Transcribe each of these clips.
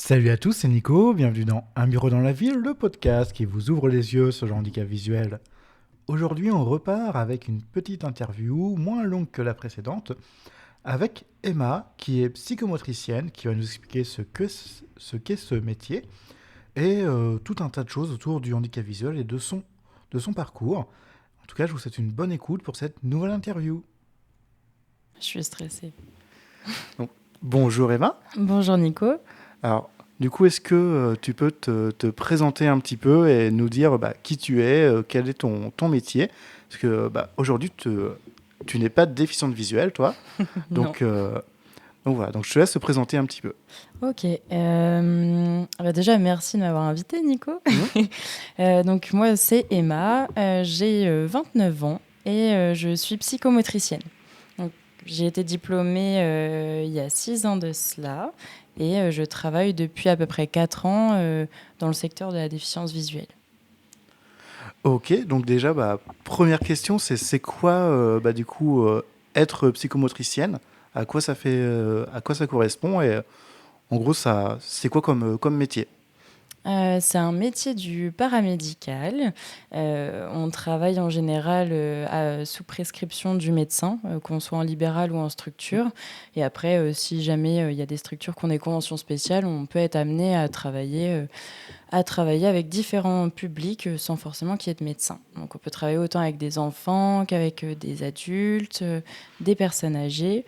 Salut à tous, c'est Nico, bienvenue dans Un bureau dans la ville, le podcast qui vous ouvre les yeux sur le handicap visuel. Aujourd'hui, on repart avec une petite interview, moins longue que la précédente, avec Emma, qui est psychomotricienne, qui va nous expliquer ce qu'est ce métier, et tout un tas de choses autour du handicap visuel et de son parcours. En tout cas, je vous souhaite une bonne écoute pour cette nouvelle interview. Je suis stressée. Donc, bonjour Emma. Bonjour Nico. Alors, du coup, est-ce que tu peux te présenter un petit peu et nous dire qui tu es, quel est ton métier? Parce que aujourd'hui, tu n'es pas déficiente visuelle, toi. Non. Donc voilà, donc je te laisse te présenter un petit peu. Ok. Déjà, merci de m'avoir invité, Nico. Donc, moi, c'est Emma. J'ai 29 ans et je suis psychomotricienne. Donc, j'ai été diplômée il y a 6 ans de cela et je travaille depuis à peu près 4 ans dans le secteur de la déficience visuelle. Ok, donc déjà, première question, c'est quoi, du coup, être psychomotricienne? À quoi ça fait, à quoi ça correspond? Et en gros, c'est quoi comme métier? C'est un métier du paramédical. On travaille en général sous prescription du médecin, qu'on soit en libéral ou en structure. Et après, si jamais il y a des structures qui ont des conventions spéciales, on peut être amené à travailler avec différents publics sans forcément qu'il y ait de médecin. Donc on peut travailler autant avec des enfants qu'avec des adultes, des personnes âgées.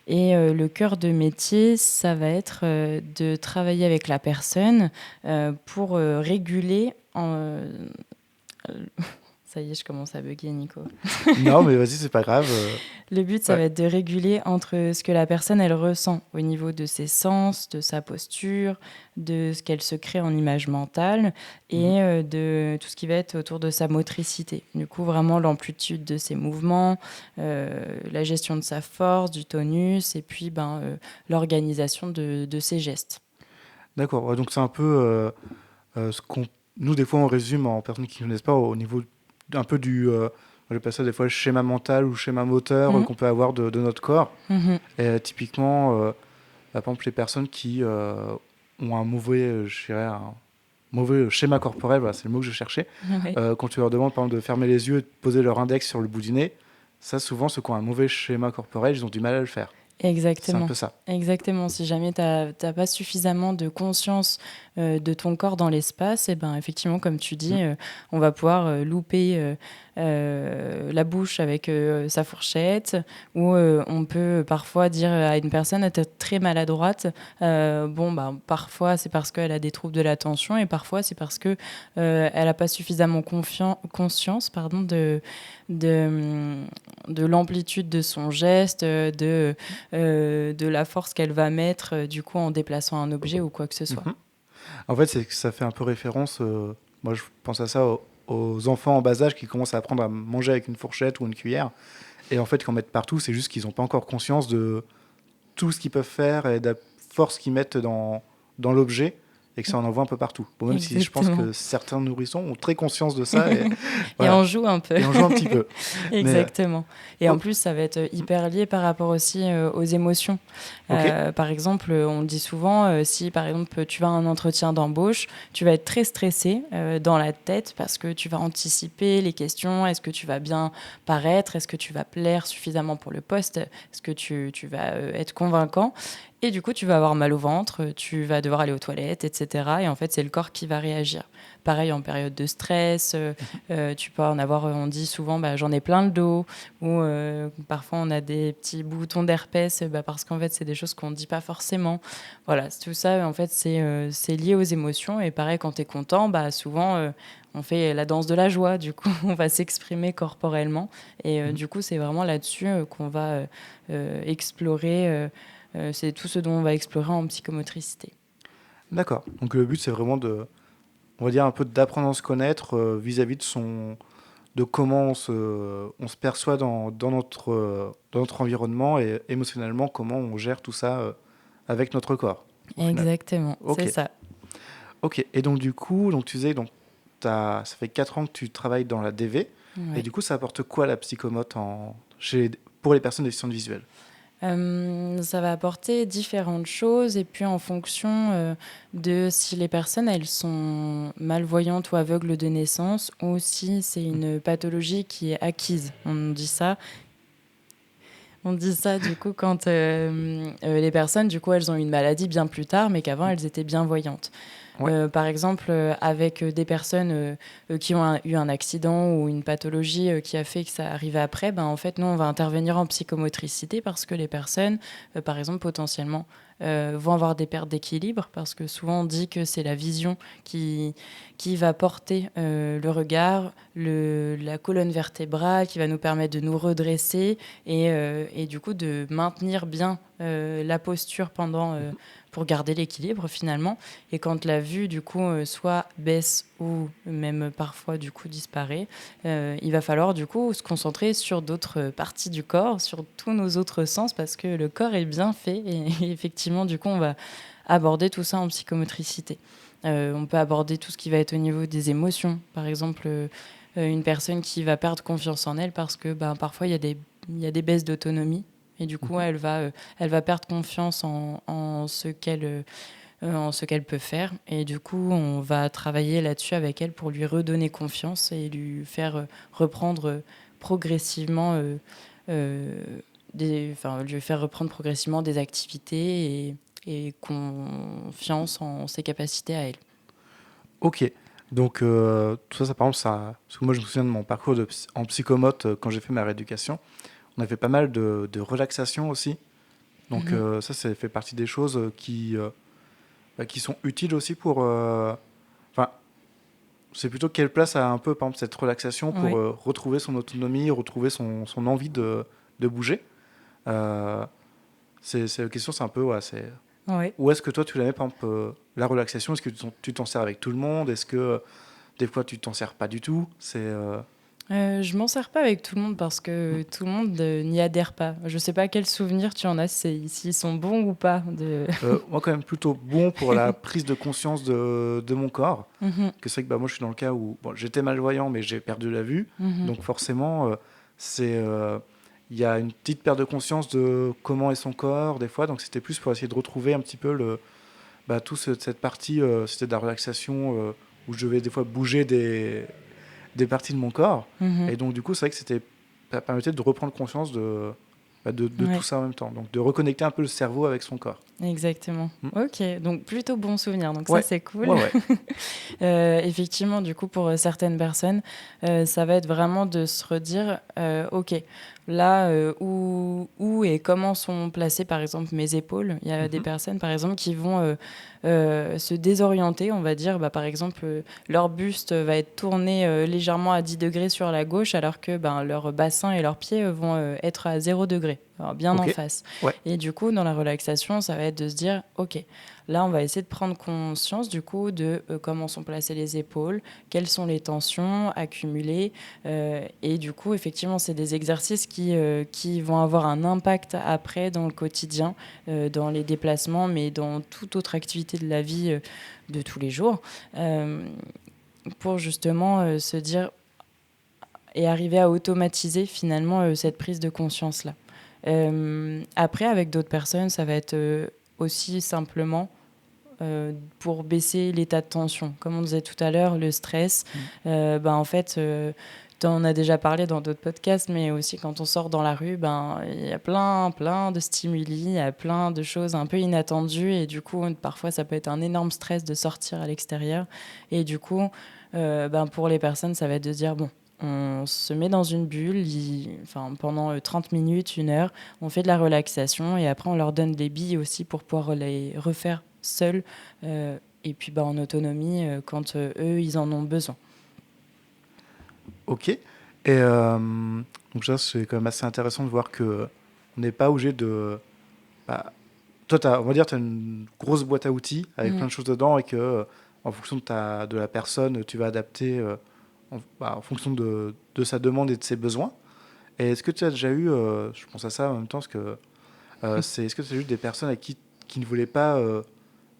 Et le cœur de métier, ça va être de travailler avec la personne pour réguler. Ça y est, je commence à bugger, Nico. Non, mais vas-y, c'est pas grave. Le but, ça Ouais. va être de réguler entre ce que la personne, elle ressent au niveau de ses sens, de sa posture, de ce qu'elle se crée en image mentale Mhm. et de tout ce qui va être autour de sa motricité. Du coup, vraiment l'amplitude de ses mouvements, la gestion de sa force, du tonus et puis l'organisation de ses gestes. D'accord, ouais, donc c'est un peu ce qu'on. Nous, des fois, on résume en personnes qui ne connaissent pas au niveau un peu du. Je appelle ça des fois le schéma mental ou schéma moteur Mhm. qu'on peut avoir de notre corps. Mhm. Et typiquement, par exemple, les personnes qui ont un mauvais, je dirais, un mauvais schéma corporel, voilà, c'est le mot que je cherchais. Ouais. Quand tu leur demandes, par exemple, de fermer les yeux et de poser leur index sur le bout du nez, ça, souvent, ceux qui ont un mauvais schéma corporel, ils ont du mal à le faire. C'est un Exactement. peu ça. Exactement. Si jamais tu n'as pas suffisamment de conscience de ton corps dans l'espace, et ben effectivement, comme tu dis, Mm. on va pouvoir louper la bouche avec sa fourchette, ou on peut parfois dire à une personne, t'es très maladroite. Parfois c'est parce qu'elle a des troubles de l'attention, et parfois c'est parce que elle n'a pas suffisamment conscience, de, de l'amplitude de son geste, de la force qu'elle va mettre du coup en déplaçant un objet ou quoi que ce soit. Mhm. En fait, c'est que ça fait un peu référence. Moi, je pense à ça aux enfants en bas âge qui commencent à apprendre à manger avec une fourchette ou une cuillère. Et en fait, qu'ils en mettent partout, c'est juste qu'ils n'ont pas encore conscience de tout ce qu'ils peuvent faire et de la force qu'ils mettent dans l'objet et que ça en envoie un peu partout. Bon, même si je pense Exactement. que certains nourrissons ont très conscience de ça et, Et voilà, on joue un peu. et on joue un petit peu. Mais, Exactement. Et en oh, plus, ça va être hyper lié par rapport aussi aux émotions. ok. Par exemple, on le dit souvent, si par exemple tu vas à un entretien d'embauche, tu vas être très stressé dans la tête parce que tu vas anticiper les questions. Est-ce que tu vas bien paraître? Est-ce que tu vas plaire suffisamment pour le poste? Est-ce que tu vas être convaincant? Et du coup, tu vas avoir mal au ventre, tu vas devoir aller aux toilettes, etc. Et en fait, c'est le corps qui va réagir. Pareil en période de stress, tu peux en avoir, on dit souvent, j'en ai plein le dos, ou parfois on a des petits boutons d'herpès, parce qu'en fait, c'est des choses qu'on ne dit pas forcément. Voilà, tout ça, en fait, c'est lié aux émotions. Et pareil, quand tu es content, souvent, on fait la danse de la joie. Du coup, on va s'exprimer corporellement. Et Mhm. du coup, c'est vraiment là-dessus qu'on va explorer. C'est tout ce dont on va explorer en psychomotricité. D'accord. Donc le but, c'est vraiment on va dire un peu d'apprendre à se connaître vis-à-vis de comment on se perçoit dans notre environnement et émotionnellement, comment on gère tout ça avec notre corps, au final. Exactement, c'est Ok, ça. ok. Et donc, du coup, donc, tu disais, donc, ça fait 4 ans que tu travailles dans la DV. Et Ouais. du coup, ça apporte quoi la psychomote pour les personnes déficientes visuelles? Ça va apporter différentes choses et puis en fonction, de si les personnes, elles sont malvoyantes ou aveugles de naissance ou si c'est une pathologie qui est acquise. On dit ça du coup quand, les personnes, du coup, elles ont une maladie bien plus tard, mais qu'avant elles étaient bien voyantes. Ouais. Par exemple, avec des personnes qui ont eu un accident ou une pathologie qui a fait que ça arrivait après, ben, en fait, nous, on va intervenir en psychomotricité parce que les personnes, par exemple, potentiellement, vont avoir des pertes d'équilibre parce que souvent on dit que c'est la vision qui va porter le regard, la colonne vertébrale, qui va nous permettre de nous redresser et du coup de maintenir bien la posture pour garder l'équilibre finalement. Et quand la vue, du coup, soit baisse ou même parfois, du coup, disparaît, il va falloir, du coup, se concentrer sur d'autres parties du corps, sur tous nos autres sens, parce que le corps est bien fait. Et effectivement, du coup, on va aborder tout ça en psychomotricité. On peut aborder tout ce qui va être au niveau des émotions. Par exemple, une personne qui va perdre confiance en elle parce que parfois, il y a des baisses d'autonomie. Et du coup, elle va perdre confiance en ce qu'elle peut faire. Et du coup, on va travailler là-dessus avec elle pour lui redonner confiance et lui faire reprendre progressivement lui faire reprendre progressivement des activités et confiance en ses capacités à elle. Ok. Donc, tout ça, par exemple, ça... Parce que moi, je me souviens de mon parcours en psychomote quand j'ai fait ma rééducation. On a fait pas mal de relaxation aussi. Donc, ça fait partie des choses qui sont utiles aussi pour... Enfin, c'est plutôt quelle place a un peu, par exemple, cette relaxation pour Oui. retrouver son autonomie, retrouver son envie de bouger. Euh, c'est la question, c'est un peu... Ouais, c'est... Oui. Où est-ce que toi, tu la mets, par exemple, la relaxation? Est-ce que tu t'en sers avec tout le monde? Est-ce que des fois, tu t'en sers pas du tout? Je m'en sers pas avec tout le monde parce que tout le monde n'y adhère pas. Je sais pas quels souvenirs tu en as, s'ils sont bons ou pas. Moi, quand même, plutôt bon pour la prise de conscience de mon corps. Mhm, Que c'est vrai que moi, je suis dans le cas où bon, j'étais malvoyant, mais j'ai perdu la vue. mhm. Donc, forcément, il y a une petite perte de conscience de comment est son corps, des fois. Donc, c'était plus pour essayer de retrouver un petit peu cette partie, c'était de la relaxation où je devais des fois bouger des parties de mon corps. Mhm. Et donc, du coup, c'est vrai que ça permettait de reprendre conscience de tout Ouais, ça en même temps. Donc, de reconnecter un peu le cerveau avec son corps. exactement. Mm. Ok, donc plutôt bon souvenir, donc ça Ouais, c'est cool. ouais, ouais. Effectivement, du coup, pour certaines personnes, ça va être vraiment de se redire, ok, là, où et comment sont placées, par exemple, mes épaules. Il y a des Mhm. personnes, par exemple, qui vont se désorienter, on va dire, par exemple, leur buste va être tourné légèrement à 10 degrés sur la gauche, alors que leur bassin et leurs pieds vont être à 0 degré, alors bien en Ok. face. Ouais. Et du coup, dans la relaxation, ça va être de se dire, ok, là, on va essayer de prendre conscience du coup de comment sont placées les épaules, quelles sont les tensions accumulées. Et du coup, effectivement, c'est des exercices qui vont avoir un impact après dans le quotidien, dans les déplacements, mais dans toute autre activité de la vie de tous les jours, euh, pour justement se dire et arriver à automatiser finalement cette prise de conscience-là. Après, avec d'autres personnes, ça va être aussi simplement pour baisser l'état de tension. Comme on disait tout à l'heure, le stress, Mm. en fait, tu en as déjà parlé dans d'autres podcasts, mais aussi quand on sort dans la rue, il y a plein de stimuli, il y a plein de choses un peu inattendues, et du coup, parfois, ça peut être un énorme stress de sortir à l'extérieur. Et du coup, pour les personnes, ça va être de dire, bon, on se met dans une bulle pendant 30 minutes, 1 heure, on fait de la relaxation et après on leur donne des billes aussi pour pouvoir les refaire seuls et puis en autonomie quand eux, ils en ont besoin. Ok. Et donc ça, c'est quand même assez intéressant de voir que on n'est pas obligé de... Bah, toi, on va dire, tu as une grosse boîte à outils avec Mm. plein de choses dedans et que, en fonction de la personne, tu vas adapter en fonction de sa demande et de ses besoins. Et est-ce que tu as déjà eu, je pense à ça en même temps, parce que est-ce que tu as eu des personnes avec qui ne voulaient pas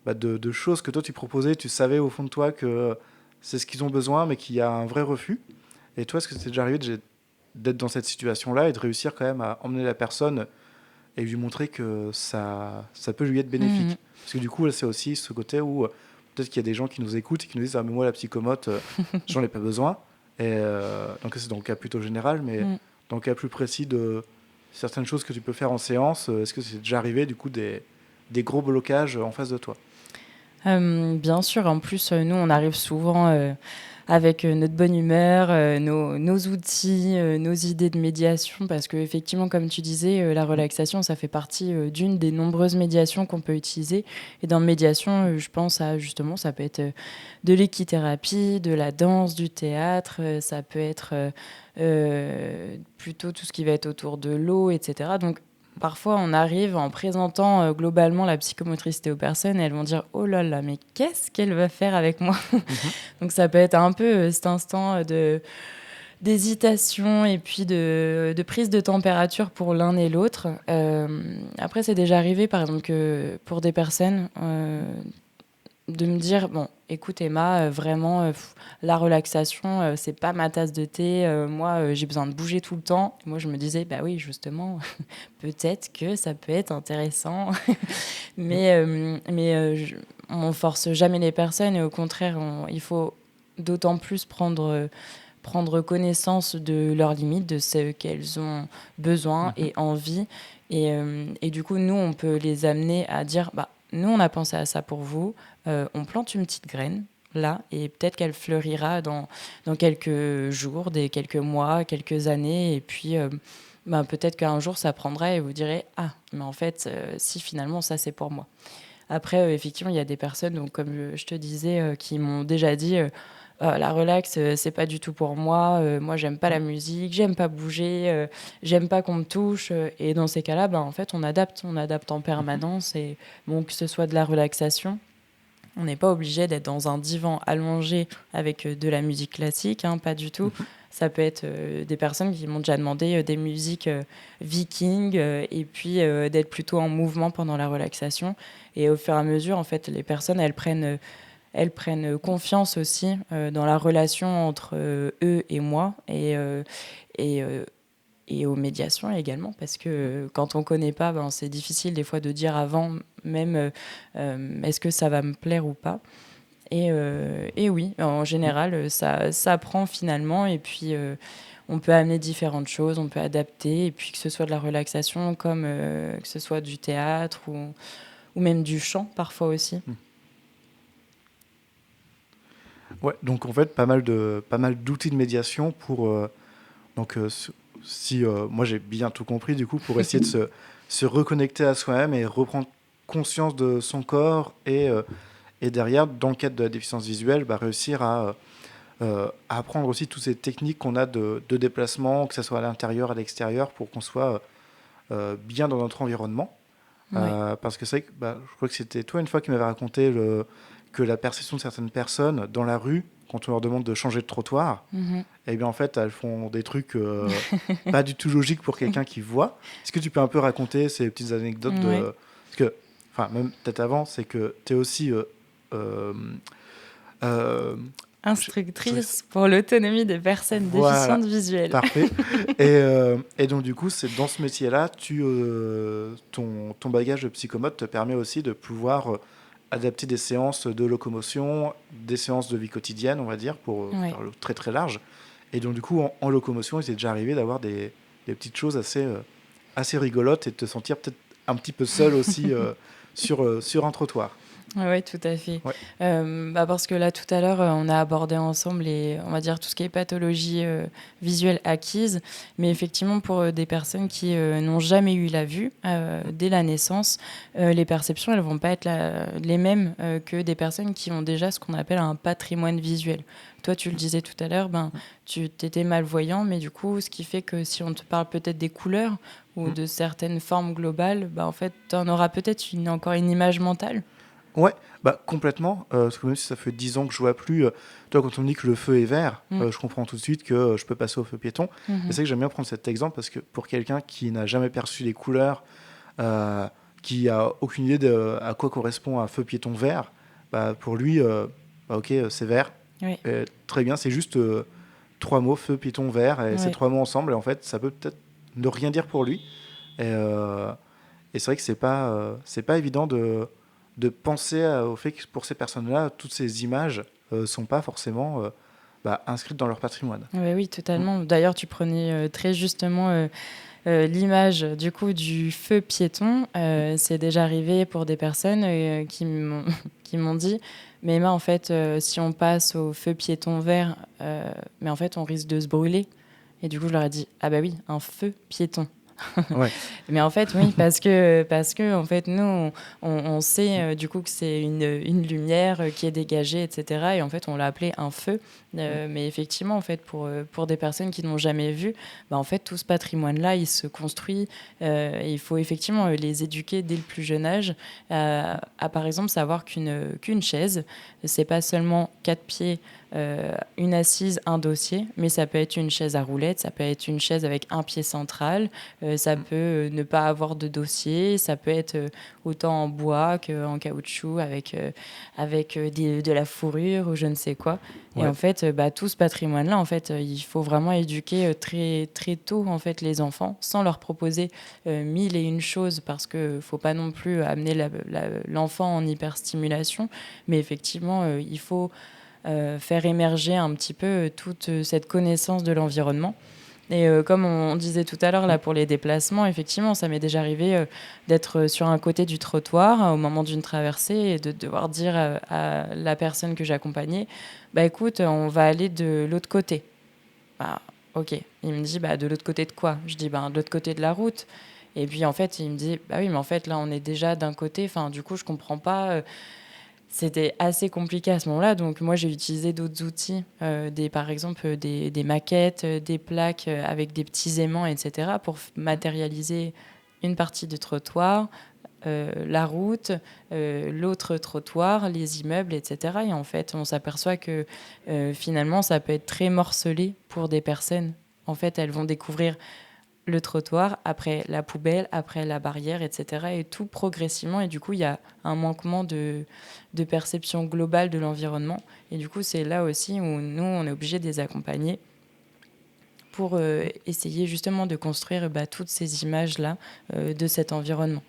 de choses que toi tu proposais, tu savais au fond de toi que c'est ce qu'ils ont besoin, mais qu'il y a un vrai refus? Et toi, est-ce que c'est déjà arrivé d'être dans cette situation-là et de réussir quand même à emmener la personne et lui montrer que ça peut lui être bénéfique. Mhm. Parce que du coup, là, c'est aussi ce côté où peut-être qu'il y a des gens qui nous écoutent et qui nous disent: ah, mais moi, la psychomote, j'en ai pas besoin. Et donc, c'est dans le cas plutôt général, mais Mm. dans le cas plus précis de certaines choses que tu peux faire en séance, est-ce que c'est déjà arrivé, du coup, des gros blocages en face de toi? Bien sûr, en plus, nous, on arrive souvent avec notre bonne humeur, nos outils, nos idées de médiation, parce qu'effectivement, comme tu disais, la relaxation, ça fait partie d'une des nombreuses médiations qu'on peut utiliser. Et dans médiation, je pense à justement, ça peut être de l'équithérapie, de la danse, du théâtre, ça peut être plutôt tout ce qui va être autour de l'eau, etc. Donc, parfois, on arrive en présentant globalement la psychomotricité aux personnes et elles vont dire: oh là là, mais qu'est-ce qu'elle va faire avec moi? Mhm. Donc, ça peut être un peu cet instant d'hésitation et puis de prise de température pour l'un et l'autre. Après, c'est déjà arrivé, par exemple, que pour des personnes, de me dire: bon, écoute Emma, vraiment, la relaxation, c'est pas ma tasse de thé. Moi, j'ai besoin de bouger tout le temps. Et moi, je me disais: bah oui, justement, peut-être que ça peut être intéressant. On force jamais les personnes et au contraire, il faut d'autant plus prendre connaissance de leurs limites, de ce qu'elles ont besoin Mhm. et envie. Et du coup, nous, on peut les amener à dire: bah, nous, on a pensé à ça pour vous. On plante une petite graine là et peut-être qu'elle fleurira dans quelques jours, quelques mois, quelques années. Et puis, bah, peut-être qu'un jour, ça prendra et vous direz: ah, mais en fait, si finalement, ça, c'est pour moi. Après, effectivement, il y a des personnes, donc, comme je te disais, qui m'ont déjà dit: la relax, c'est pas du tout pour moi. Moi, j'aime pas la musique, j'aime pas bouger, j'aime pas qu'on me touche. Et dans ces cas-là, ben, en fait, on adapte en Mhm. permanence. Et bon, que ce soit de la relaxation, on n'est pas obligé d'être dans un divan allongé avec de la musique classique, hein, pas du tout. Mhm. Ça peut être des personnes qui m'ont déjà demandé des musiques vikings et puis d'être plutôt en mouvement pendant la relaxation. Et au fur et à mesure, en fait, les personnes, elles prennent confiance aussi dans la relation entre eux et moi et, euh, et aux médiations également, parce que quand on ne connaît pas, ben, c'est difficile des fois de dire avant même est-ce que ça va me plaire ou pas. Et oui, en général, ça prend finalement, et puis on peut amener différentes choses, on peut adapter, et puis que ce soit de la relaxation comme que ce soit du théâtre ou même du chant parfois aussi. Mhm. Ouais, donc en fait, pas mal d'outils de médiation pour donc si moi j'ai bien tout compris du coup pour essayer de se reconnecter à soi-même et reprendre conscience de son corps et derrière dans le cadre de la déficience visuelle bah, réussir à apprendre aussi toutes ces techniques qu'on a de déplacement, que ce soit à l'intérieur, à l'extérieur, pour qu'on soit bien dans notre environnement. Ouais. Parce que c'est vrai que bah, je crois que c'était toi une fois qui m'avait raconté que la perception de certaines personnes dans la rue, quand on leur demande de changer de trottoir, Mhm. eh bien en fait elles font des trucs pas du tout logiques pour quelqu'un qui voit. Est-ce que tu peux un peu raconter ces petites anecdotes Ouais. de... Parce que, enfin même peut-être avant, c'est que tu es aussi... euh, euh, Instructrice pour l'autonomie des personnes voilà, déficientes visuelles. parfait. Et donc, du coup, c'est dans ce métier-là, ton bagage de psychomote te permet aussi de pouvoir adapter des séances de locomotion, des séances de vie quotidienne, on va dire, pour Ouais. faire le très très large. Et donc, du coup, en locomotion, il t'est déjà arrivé d'avoir des petites choses assez rigolotes et de te sentir peut-être un petit peu seul aussi sur un trottoir. Oui, tout à fait. Ouais. Bah parce que là, tout à l'heure, on a abordé ensemble on va dire tout ce qui est pathologie visuelle acquise. Mais effectivement, pour des personnes qui n'ont jamais eu la vue dès la naissance, les perceptions, elles vont pas être les mêmes que des personnes qui ont déjà ce qu'on appelle un patrimoine visuel. Toi, tu le disais tout à l'heure, ben, tu étais malvoyant, mais du coup, ce qui fait que si on te parle peut-être des couleurs ou Mm. de certaines formes globales, bah, en fait, tu en auras peut-être encore une image mentale. Ouais, bah complètement. Parce que même si ça fait 10 ans que je vois plus, toi quand on me dit que le feu est vert, Mm. je comprends tout de suite que je peux passer au feu piéton. Et Mhm. c'est vrai que j'aime bien prendre cet exemple parce que pour quelqu'un qui n'a jamais perçu les couleurs, euh, qui a aucune idée de à quoi correspond un feu piéton vert, bah pour lui, bah, ok, c'est vert. Oui. Très bien, c'est juste trois mots, feu piéton vert, et ces Ouais. trois mots ensemble, et en fait, ça peut peut-être ne rien dire pour lui. Et, euh, Et c'est vrai que c'est pas évident de penser au fait que pour ces personnes-là, toutes ces images sont pas forcément inscrites dans leur patrimoine. Ouais, oui, totalement. D'ailleurs, tu prenais très justement l'image du coup du feu piéton. C'est déjà arrivé pour des personnes qui m'ont dit, mais Emma, en fait, si on passe au feu piéton vert, mais en fait, on risque de se brûler. Et du coup, je leur ai dit, ah bah oui, un feu piéton. Ouais. Mais en fait, oui, parce que en fait, nous, on sait du coup que c'est une lumière qui est dégagée, etc. Et en fait, on l'a appelé un feu. Mais effectivement, en fait, pour des personnes qui n'ont jamais vu, bah, en fait, tout ce patrimoine-là, il se construit. Et il faut effectivement les éduquer dès le plus jeune âge à par exemple, savoir qu'une chaise, c'est pas seulement quatre pieds, une assise, un dossier, mais ça peut être une chaise à roulettes, ça peut être une chaise avec un pied central, ça peut ne pas avoir de dossier, ça peut être autant en bois qu'en caoutchouc de la fourrure ou je ne sais quoi. Et Ouais. en fait, tout ce patrimoine-là, en fait, il faut vraiment éduquer très, très tôt en fait, les enfants sans leur proposer mille et une choses parce qu'il ne faut pas non plus amener l'enfant en hyperstimulation. Mais effectivement, il faut faire émerger un petit peu toute cette connaissance de l'environnement. Et comme on disait tout à l'heure, là, pour les déplacements, effectivement, ça m'est déjà arrivé d'être sur un côté du trottoir au moment d'une traversée et de devoir dire à la personne que j'accompagnais, bah écoute, on va aller de l'autre côté. Bah, ok. Il me dit, bah de l'autre côté de quoi? Je dis, bah de l'autre côté de la route. Et puis en fait, il me dit, bah oui, mais en fait, là, on est déjà d'un côté. Enfin, du coup, je comprends pas. C'était assez compliqué à ce moment-là. Donc, moi, j'ai utilisé d'autres outils, par exemple des maquettes, des plaques avec des petits aimants, etc., pour matérialiser une partie du trottoir, la route, l'autre trottoir, les immeubles, etc. Et en fait, on s'aperçoit que finalement, ça peut être très morcelé pour des personnes. En fait, elles vont découvrir le trottoir, après la poubelle, après la barrière, etc. Et tout progressivement. Et du coup, il y a un manquement de perception globale de l'environnement. Et du coup, c'est là aussi où nous, on est obligé de les accompagner pour essayer justement de construire toutes ces images-là de cet environnement.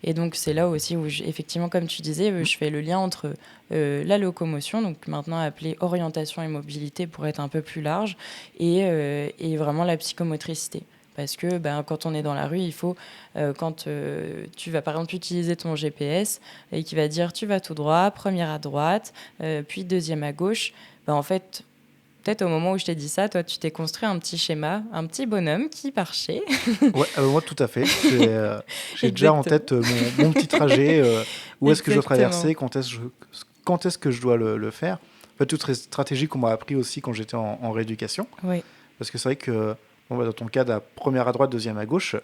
Et donc, c'est là aussi où, effectivement, comme tu disais, je fais le lien entre la locomotion, donc maintenant appelée orientation et mobilité pour être un peu plus large, et vraiment la psychomotricité. Parce que quand on est dans la rue, il faut, quand tu vas par exemple utiliser ton GPS et qui va dire tu vas tout droit, première à droite, puis deuxième à gauche, en fait, peut-être au moment où je t'ai dit ça, toi, tu t'es construit un petit schéma, un petit bonhomme qui marchait. Ouais, moi tout à fait. J'ai déjà en Exactement. tête mon petit trajet, où est-ce que je dois Exactement. traverser, quand est-ce que je dois le faire. En fait, toute stratégie qu'on m'a appris aussi quand j'étais en rééducation. Oui. Parce que c'est vrai que dans ton cas, de première à droite, deuxième à gauche,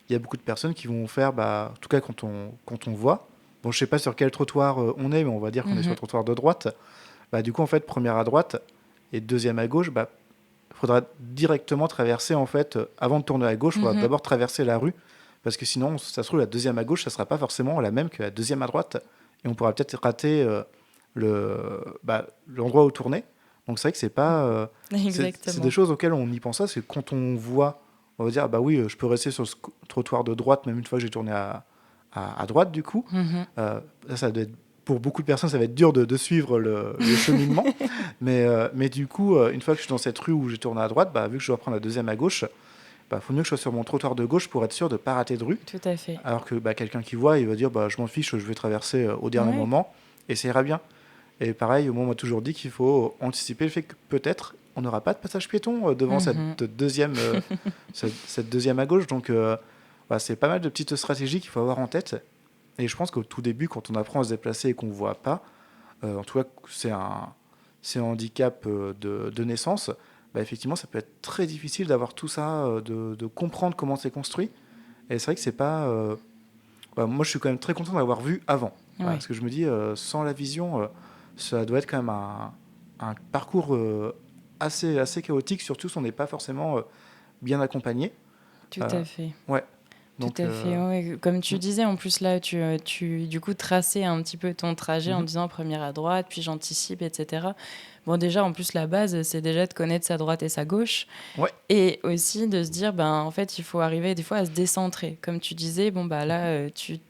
il y a beaucoup de personnes qui vont faire, en tout cas quand on voit, bon, je sais pas sur quel trottoir on est, mais on va dire qu'on est sur le Mhm. trottoir de droite. Du coup, en fait, première à droite et deuxième à gauche, il faudra directement traverser, en fait, avant de tourner à gauche, il faudra Mhm. d'abord traverser la rue, parce que sinon, ça se trouve, la deuxième à gauche, ça sera pas forcément la même que la deuxième à droite, et on pourra peut-être rater l'endroit où tourner. Donc c'est vrai que c'est des Exactement. choses auxquelles on y pense pas, c'est que quand on voit, on va dire, bah oui, je peux rester sur ce trottoir de droite, même une fois que j'ai tourné à droite, du coup. Mhm. Ça doit être, pour beaucoup de personnes, ça va être dur de suivre le cheminement. Mais du coup, une fois que je suis dans cette rue où j'ai tourné à droite, vu que je dois prendre la deuxième à gauche, faut mieux que je sois sur mon trottoir de gauche pour être sûr de ne pas rater de rue. Tout à fait. Alors que quelqu'un qui voit, il va dire je m'en fiche, je vais traverser au dernier Ouais. moment et ça ira bien. Et pareil, moi, on m'a toujours dit qu'il faut anticiper le fait que peut-être on n'aura pas de passage piéton devant Mhm. cette deuxième à gauche. Donc, c'est pas mal de petites stratégies qu'il faut avoir en tête. Et je pense qu'au tout début, quand on apprend à se déplacer et qu'on ne voit pas, en tout cas, c'est un handicap de naissance, effectivement, ça peut être très difficile d'avoir tout ça, de comprendre comment c'est construit. Et c'est vrai que c'est pas. Moi, je suis quand même très content d'avoir vu avant. Ouais. Parce que je me dis, sans la vision, ça doit être quand même un parcours assez chaotique, surtout si on n'est pas forcément bien accompagné. Tout Euh, à fait. ouais. Tout Donc, à fait, ouais. Comme tu mm, disais, en plus là, tu du coup traçais un petit peu ton trajet en mhm. disant première à droite, puis j'anticipe, etc. Bon, déjà, en plus, la base, c'est déjà de connaître sa droite et sa gauche. Ouais. Et aussi de se dire, ben, en fait, il faut arriver des fois à se décentrer. Comme tu disais, bon, bah là, tu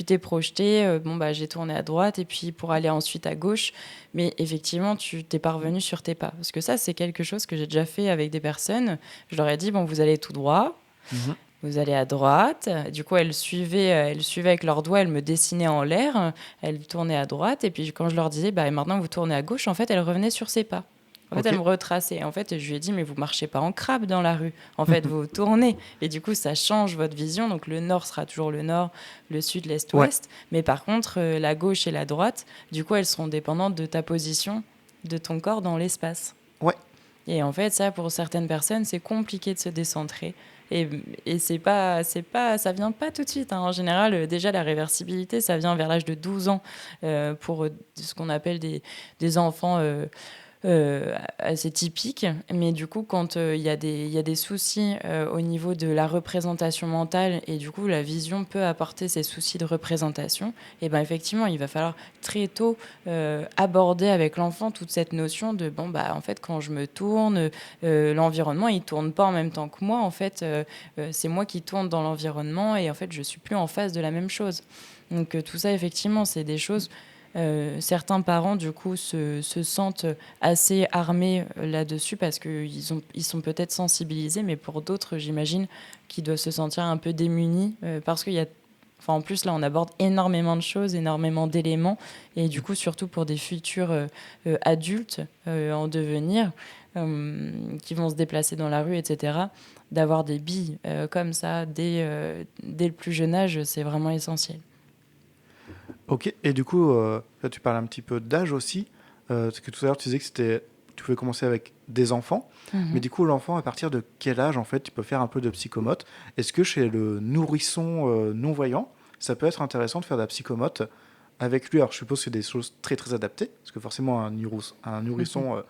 t'es projeté, bon, bah j'ai tourné à droite, et puis pour aller ensuite à gauche. Mais effectivement, tu t'es pas revenu sur tes pas. Parce que ça, c'est quelque chose que j'ai déjà fait avec des personnes. Je leur ai dit, bon, vous allez tout droit. Mhm. Vous allez à droite. Du coup, elles suivaient avec leurs doigts, elles me dessinaient en l'air. Elles tournaient à droite. Et puis, quand je leur disais, bah, maintenant vous tournez à gauche, en fait, elles revenaient sur ses pas. En fait, Ok. elles me retraçaient. En fait, je lui ai dit, mais vous marchez pas en crabe dans la rue. En fait, vous tournez. Et du coup, ça change votre vision. Donc, le nord sera toujours le nord, le sud, l'est, Ouais. ouest. Mais par contre, la gauche et la droite, du coup, elles seront dépendantes de ta position, de ton corps dans l'espace. Ouais. Et en fait, ça, pour certaines personnes, c'est compliqué de se décentrer. Et, et ça vient pas tout de suite, hein. En général, déjà, la réversibilité, ça vient vers l'âge de 12 ans pour ce qu'on appelle des enfants assez typique. Mais du coup, quand il y a des soucis au niveau de la représentation mentale et du coup, la vision peut apporter ces soucis de représentation, et ben effectivement, il va falloir très tôt aborder avec l'enfant toute cette notion de bon, bah, en fait, quand je me tourne, l'environnement, il tourne pas en même temps que moi. En fait, c'est moi qui tourne dans l'environnement et en fait, je suis plus en face de la même chose. Donc, tout ça, effectivement, c'est des choses certains parents, du coup, se sentent assez armés là-dessus parce ils sont peut-être sensibilisés, mais pour d'autres, j'imagine qu'ils doivent se sentir un peu démunis parce qu'il y a. Enfin, en plus, là, on aborde énormément de choses, énormément d'éléments, et du coup, surtout pour des futurs adultes en devenir, qui vont se déplacer dans la rue, etc., d'avoir des billes comme ça dès le plus jeune âge, c'est vraiment essentiel. Ok. Et du coup, là, tu parles un petit peu d'âge aussi. Parce que tout à l'heure, tu disais que tu pouvais commencer avec des enfants. Mais Mhm. du coup, l'enfant, à partir de quel âge, en fait, tu peux faire un peu de psychomote? Est-ce que chez le nourrisson non-voyant, ça peut être intéressant de faire de la psychomote avec lui? Alors, je suppose que c'est des choses très, très adaptées. Parce que forcément, un nourrisson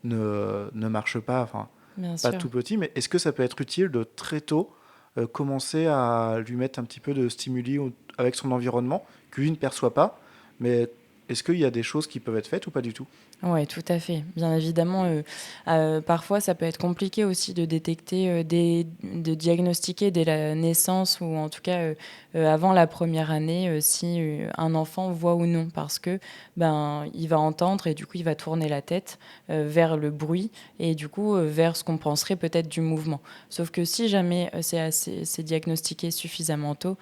ne marche pas, enfin, Bien pas sûr. tout petit. Mais est-ce que ça peut être utile de très tôt commencer à lui mettre un petit peu de stimuli avec son environnement que lui ne perçoit pas? Mais est-ce qu'il y a des choses qui peuvent être faites ou pas du tout? Oui, tout à fait. Bien évidemment, parfois, ça peut être compliqué aussi de détecter, de diagnostiquer dès la naissance ou en tout cas avant la première année si un enfant voit ou non. Parce que ben, il va entendre et du coup, il va tourner la tête vers le bruit et du coup, vers ce qu'on penserait peut-être du mouvement. Sauf que si jamais c'est diagnostiqué suffisamment tôt,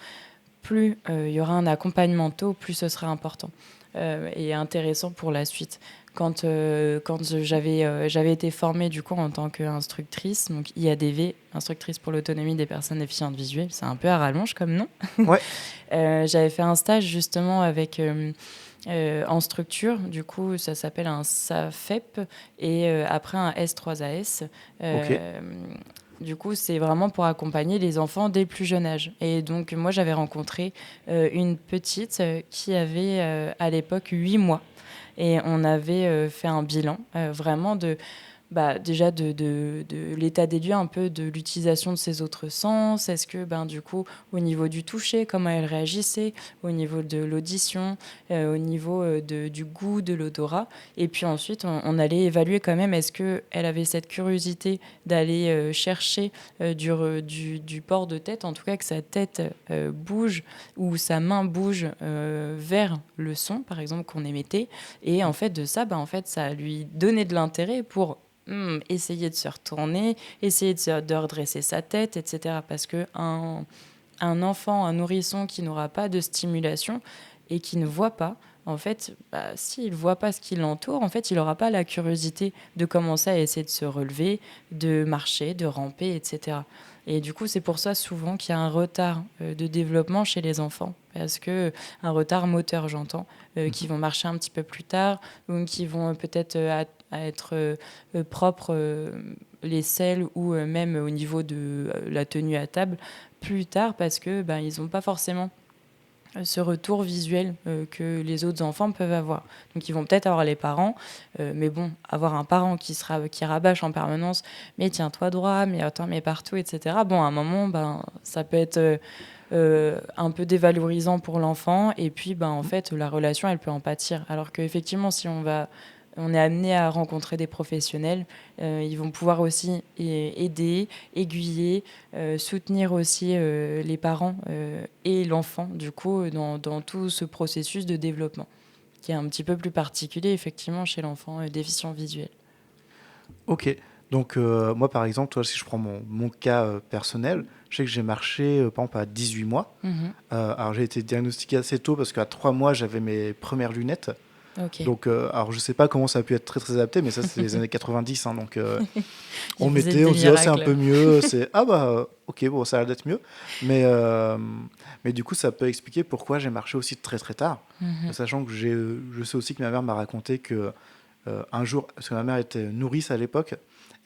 plus il y aura un accompagnement tôt, plus ce sera important et intéressant pour la suite. Quand j'avais été formée du coup en tant qu'instructrice, donc IADV, instructrice pour l'autonomie des personnes déficientes visuelles, c'est un peu à rallonge comme nom. Ouais. J'avais fait un stage justement avec en structure, du coup ça s'appelle un SAFEP et après un S3AS. Ok. Du coup, c'est vraiment pour accompagner les enfants dès le plus jeune âge. Et donc, moi, j'avais rencontré une petite qui avait à l'époque 8 mois. Et on avait fait un bilan vraiment bah, déjà de l'état des lieux, un peu de l'utilisation de ses autres sens. Est-ce que, ben, du coup, au niveau du toucher, comment elle réagissait, au niveau de l'audition, au niveau du goût, de l'odorat. Et puis ensuite, on allait évaluer quand même, est-ce qu'elle avait cette curiosité d'aller chercher du port de tête, en tout cas que sa tête bouge ou sa main bouge vers le son, par exemple, qu'on émettait. Et en fait, de ça, ben, en fait, ça lui donnait de l'intérêt pour essayer de se retourner, essayer de redresser sa tête, etc. Parce un enfant, un nourrisson qui n'aura pas de stimulation et qui ne voit pas, en fait, bah, s'il ne voit pas ce qui l'entoure, en fait, il n'aura pas la curiosité de commencer à essayer de se relever, de marcher, de ramper, etc. Et du coup, c'est pour ça souvent qu'il y a un retard de développement chez les enfants. Parce que un retard moteur, j'entends, qui vont marcher un petit peu plus tard, ou qui vont peut-être à être propres, les selles ou même au niveau de la tenue à table plus tard parce que ben, ils n'ont pas forcément ce retour visuel que les autres enfants peuvent avoir. Donc ils vont peut-être avoir les parents, mais bon, avoir un parent qui rabâche en permanence, mais tiens-toi droit, mais attends, mais partout, etc. Bon, à un moment, ben, ça peut être un peu dévalorisant pour l'enfant. Et puis, en fait, la relation, elle peut en pâtir. Alors qu'effectivement, si on est amené à rencontrer des professionnels, ils vont pouvoir aussi aider, aiguiller, soutenir aussi les parents et l'enfant, du coup, dans tout ce processus de développement, qui est un petit peu plus particulier, effectivement, chez l'enfant déficient visuel. Ok, donc moi par exemple, toi, si je prends mon cas personnel, je sais que j'ai marché par exemple à 18 mois. Mhm. Alors j'ai été diagnostiqué assez tôt parce qu'à 3 mois j'avais mes premières lunettes. Ok. Donc alors je sais pas comment ça a pu être très très adapté, mais ça c'est les années 90, hein, donc Ils on faisaient mettait, on des disait oh, c'est un miracles. peu mieux, c'est ah bah ok bon ça a l'air d'être mieux, mais mais du coup ça peut expliquer pourquoi j'ai marché aussi très très tard, Mhm. sachant que je sais aussi que ma mère m'a raconté que un jour, parce que ma mère était nourrice à l'époque,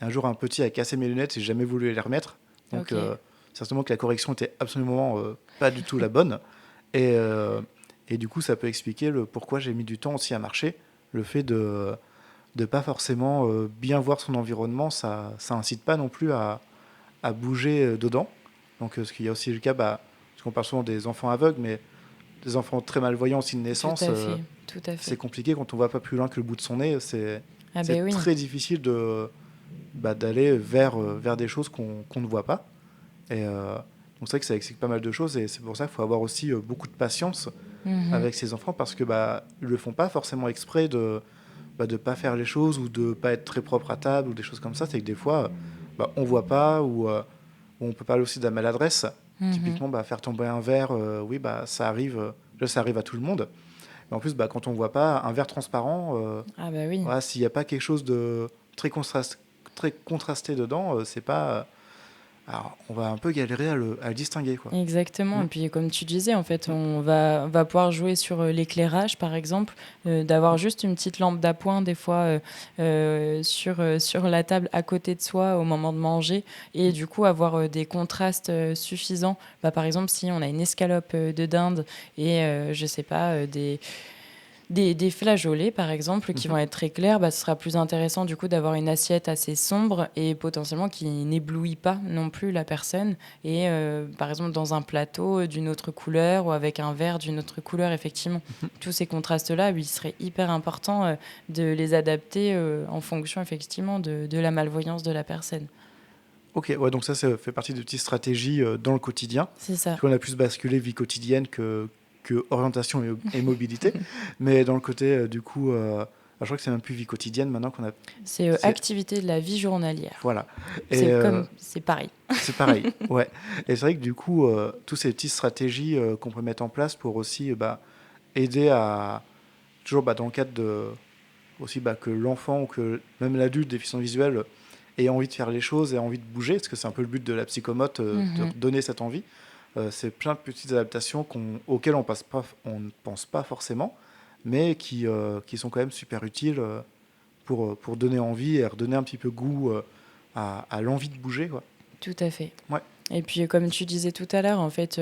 et un jour un petit a cassé mes lunettes et j'ai jamais voulu les remettre. Donc Ok. certainement que la correction était absolument pas du tout la bonne. Et, et du coup, ça peut expliquer le pourquoi j'ai mis du temps aussi à marcher. Le fait de pas forcément bien voir son environnement, ça incite pas non plus à bouger dedans. Donc, ce qu'il y a aussi le cas, parce qu'on parle souvent des enfants aveugles, mais des enfants très malvoyants aussi de Tout naissance, à fait. Tout à c'est fait. compliqué quand on voit pas plus loin que le bout de son nez. Ah ben C'est oui. très difficile d'aller vers des choses qu'on ne voit pas. Et donc c'est vrai que ça explique pas mal de choses et c'est pour ça qu'il faut avoir aussi beaucoup de patience Mhm. avec ces enfants parce que ils le font pas forcément exprès de pas faire les choses ou de pas être très propre à table ou des choses comme ça. C'est que des fois on voit pas ou on peut parler aussi de la maladresse. Mhm. Typiquement faire tomber un verre, oui ça arrive, ça arrive à tout le monde. Mais en plus quand on voit pas un verre transparent, Ah bah oui. voilà, s'il n'y a pas quelque chose de très contrasté dedans, c'est pas. Alors, on va un peu galérer à le distinguer, quoi. Exactement. Mm, Et puis, comme tu disais, en fait, mm, on va pouvoir jouer sur l'éclairage, par exemple, d'avoir juste une petite lampe d'appoint, des fois, sur la table à côté de soi au moment de manger, et mm. du coup, avoir des contrastes suffisants. Par exemple, si on a une escalope de dinde et, je sais pas, des flageolets, par exemple, qui Mhm. vont être très clairs, ce sera plus intéressant du coup d'avoir une assiette assez sombre et potentiellement qui n'éblouit pas non plus la personne. Et par exemple dans un plateau d'une autre couleur ou avec un verre d'une autre couleur, effectivement, tous ces contrastes-là, il serait hyper important de les adapter en fonction effectivement de la malvoyance de la personne. Ok, ouais, donc ça fait partie des petites stratégies dans le quotidien. C'est Parce ça. qu'on a plus basculé vie quotidienne que orientation et mobilité. Mais dans le côté, du coup, je crois que c'est même plus vie quotidienne maintenant qu'on a. C'est C'est, activité de la vie journalière. voilà. Et C'est pareil. c'est pareil, ouais. Et c'est vrai que du coup, toutes ces petites stratégies qu'on peut mettre en place pour aussi aider à. Toujours dans le cadre de. Aussi que l'enfant ou que même l'adulte déficient visuel ait envie de faire les choses et envie de bouger, parce que c'est un peu le but de la psychomote, de Mhm. donner cette envie. C'est plein de petites adaptations auxquelles on ne pense pas forcément, mais qui sont quand même super utiles pour donner envie et redonner un petit peu goût à l'envie de bouger, quoi. Tout à fait. Ouais. Et puis, comme tu disais tout à l'heure, en fait,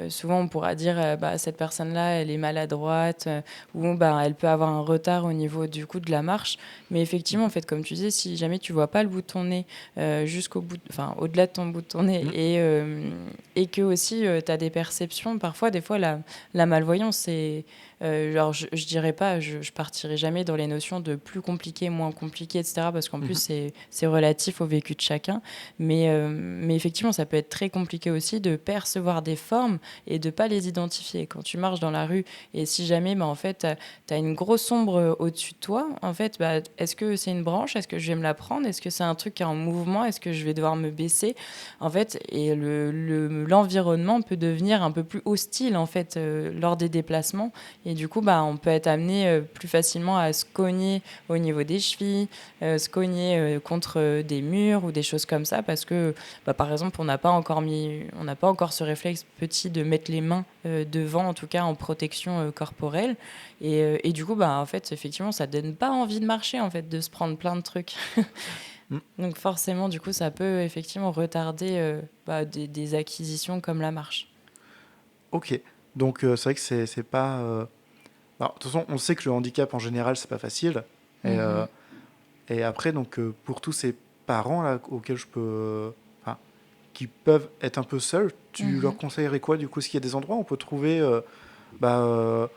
souvent on pourra dire, cette personne-là, elle est maladroite, ou elle peut avoir un retard au niveau du coup de la marche. Mais effectivement, en Mhm. fait, comme tu disais, si jamais tu vois pas le bout de ton nez jusqu'au bout, enfin, au-delà de ton bout de ton nez, Mhm. et que aussi tu as des perceptions, parfois, des fois, la malvoyance, c'est. Genre, je dirais pas, je partirai jamais dans les notions de plus compliqué, moins compliqué, etc. Parce qu'en plus, Mhm. c'est relatif au vécu de chacun. Mais effectivement, ça peut être très compliqué aussi de percevoir des formes et de ne pas les identifier. Quand tu marches dans la rue et si jamais, en fait, tu as une grosse ombre au-dessus de toi, en fait, est-ce que c'est une branche? Est-ce que je vais me la prendre? Est-ce que c'est un truc qui est en mouvement? Est-ce que je vais devoir me baisser? En fait, et l'environnement peut devenir un peu plus hostile, en fait, lors des déplacements. Et du coup, on peut être amené plus facilement à se cogner au niveau des chevilles, se cogner contre des murs ou des choses comme ça parce que par exemple on n'a pas encore ce réflexe petit de mettre les mains devant, en tout cas en protection corporelle, et du coup en fait effectivement ça donne pas envie de marcher, en fait, de se prendre plein de trucs. Mhm. Donc forcément du coup ça peut effectivement retarder des acquisitions comme la marche. Ok. Donc c'est vrai que c'est pas. Alors, de toute façon, on sait que le handicap en général, c'est pas facile. Et, Mhm. et après, donc, pour tous ces parents là, auxquels je peux, enfin, qui peuvent être un peu seuls, tu leur Mhm. conseillerais quoi du coup? Est-ce qu'il y a des endroits où on peut trouver, bah,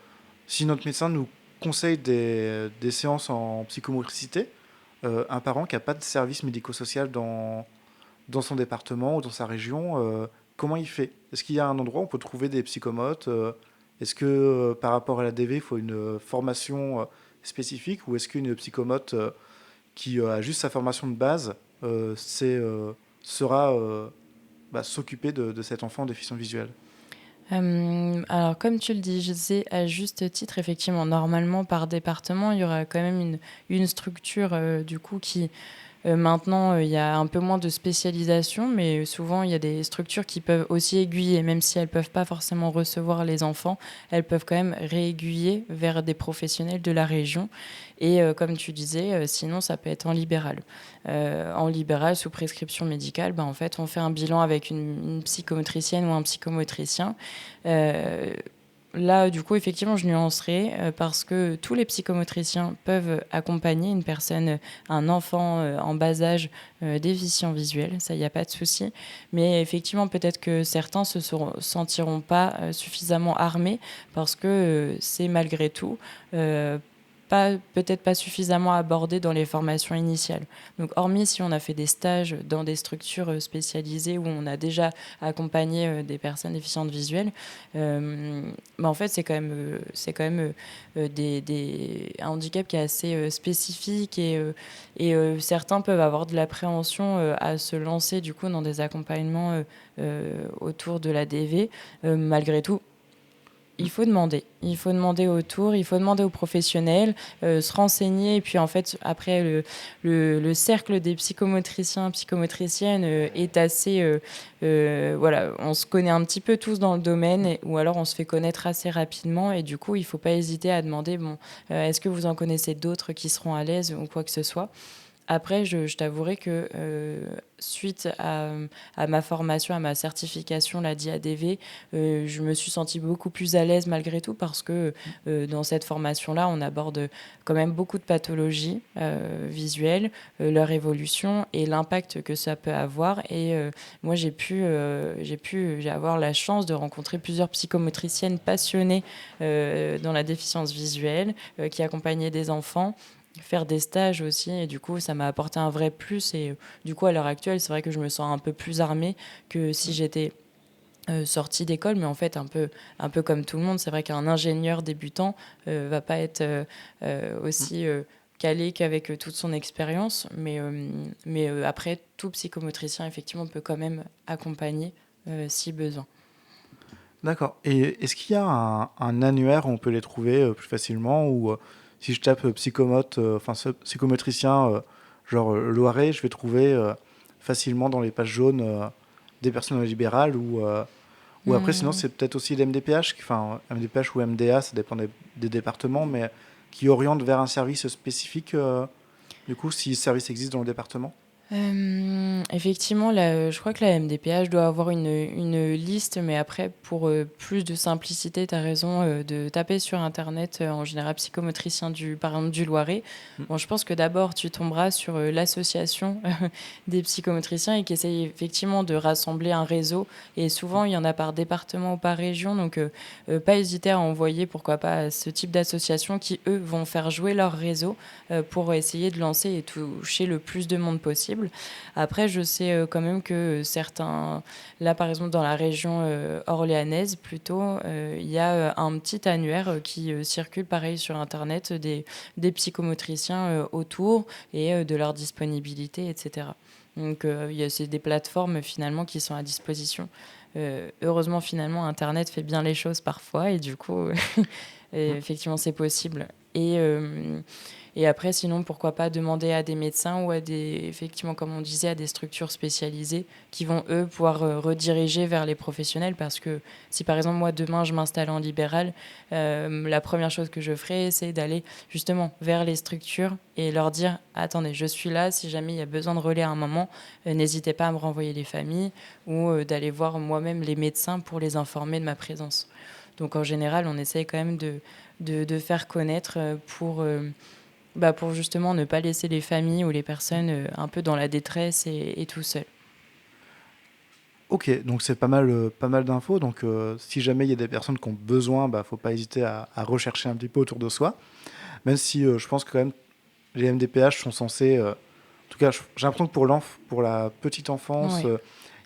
si notre médecin nous conseille des séances en psychomotricité, un parent qui n'a pas de service médico-social dans son département ou dans sa région, comment il fait? Est-ce qu'il y a un endroit où on peut trouver des psychomotes? Est-ce que par rapport à la DV, il faut une formation spécifique ou est-ce qu'une psychomote qui a juste sa formation de base sera s'occuper de cet enfant déficient visuel? Alors, comme tu le dis, je sais à juste titre, effectivement, normalement, par département, il y aura quand même une structure, du coup, qui maintenant, il y a un peu moins de spécialisation, mais souvent, il y a des structures qui peuvent aussi aiguiller, même si elles ne peuvent pas forcément recevoir les enfants, elles peuvent quand même réaiguiller vers des professionnels de la région. Et comme tu disais, sinon, ça peut être en libéral. En libéral, sous prescription médicale, ben, en fait, on fait un bilan avec une psychomotricienne ou un psychomotricien. Euh, Là, du coup, effectivement, je nuancerai parce que tous les psychomotriciens peuvent accompagner une personne, un enfant en bas âge déficient visuel, ça, il n'y a pas de souci. Mais effectivement, peut-être que certains se sentiront pas suffisamment armés parce que c'est malgré tout euh, peut-être pas suffisamment abordé dans les formations initiales. Donc, hormis si on a fait des stages dans des structures spécialisées où on a déjà accompagné des personnes déficientes visuelles, mais en fait, c'est quand même un handicap qui est assez spécifique et certains peuvent avoir de l'appréhension à se lancer du coup dans des accompagnements autour de la DV. Malgré tout, il faut demander autour, il faut demander aux professionnels, se renseigner. Et puis en fait, après, le cercle des psychomotriciens, psychomotriciennes est assez... voilà, on se connaît un petit peu tous dans le domaine, ou alors on se fait connaître assez rapidement. Et du coup, il ne faut pas hésiter à demander, bon, est-ce que vous en connaissez d'autres qui seront à l'aise ou quoi que ce soit. Après, je t'avouerai que suite à ma formation, à ma certification, la DIADV, je me suis sentie beaucoup plus à l'aise malgré tout parce que dans cette formation-là, on aborde quand même beaucoup de pathologies visuelles, leur évolution et l'impact que ça peut avoir. Et moi, j'ai avoir la chance de rencontrer plusieurs psychomotriciennes passionnées dans la déficience visuelle qui accompagnaient des enfants, faire des stages aussi, et du coup ça m'a apporté un vrai plus. Et du coup à l'heure actuelle c'est vrai que je me sens un peu plus armée que si j'étais sortie d'école, mais en fait un peu comme tout le monde. C'est vrai qu'un ingénieur débutant va pas être aussi calé qu'avec toute son expérience, mais après tout psychomotricien effectivement peut quand même accompagner si besoin. D'accord. Et est-ce qu'il y a un annuaire où on peut les trouver plus facilement ou si je tape psychomote, psychomotricien, Loiret, je vais trouver facilement dans les pages jaunes des personnes libérales ou après sinon Hmm. c'est peut-être aussi l'MDPH, enfin MDPH ou MDA, ça dépend des départements, mais qui oriente vers un service spécifique du coup si ce service existe dans le département. Effectivement, je crois que la MDPH doit avoir une liste, mais après, pour plus de simplicité, tu as raison de taper sur Internet, en général psychomotricien par exemple, du Loiret. Mm. Bon, je pense que d'abord, tu tomberas sur l'association des psychomotriciens et qui essaye effectivement de rassembler un réseau. Et souvent, il y en a par département ou par région, donc pas hésiter à envoyer, pourquoi pas, à ce type d'association qui, eux, vont faire jouer leur réseau pour essayer de lancer et toucher le plus de monde possible. Après, je sais quand même que certains, là par exemple dans la région orléanaise plutôt, il y a un petit annuaire qui circule pareil sur Internet des psychomotriciens autour et de leur disponibilité, etc. Donc c'est des plateformes finalement qui sont à disposition. Heureusement finalement Internet fait bien les choses parfois et du coup et Mm. effectivement c'est possible. Et après, sinon, pourquoi pas demander à des médecins ou effectivement, comme on disait, à des structures spécialisées qui vont, eux, pouvoir rediriger vers les professionnels. Parce que si, par exemple, moi, demain, je m'installe en libéral, la première chose que je ferai, c'est d'aller justement vers les structures et leur dire, attendez, je suis là, si jamais il y a besoin de relais à un moment, n'hésitez pas à me renvoyer les familles ou d'aller voir moi-même les médecins pour les informer de ma présence. Donc, en général, on essaye quand même de faire connaître pour justement ne pas laisser les familles ou les personnes un peu dans la détresse et tout seul. Ok, donc c'est pas mal d'infos. Donc si jamais il y a des personnes qui ont besoin, bah, faut pas hésiter à rechercher un petit peu autour de soi. Même si je pense que quand même les MDPH sont censés, en tout cas j'ai l'impression que pour la petite enfance, Ouais.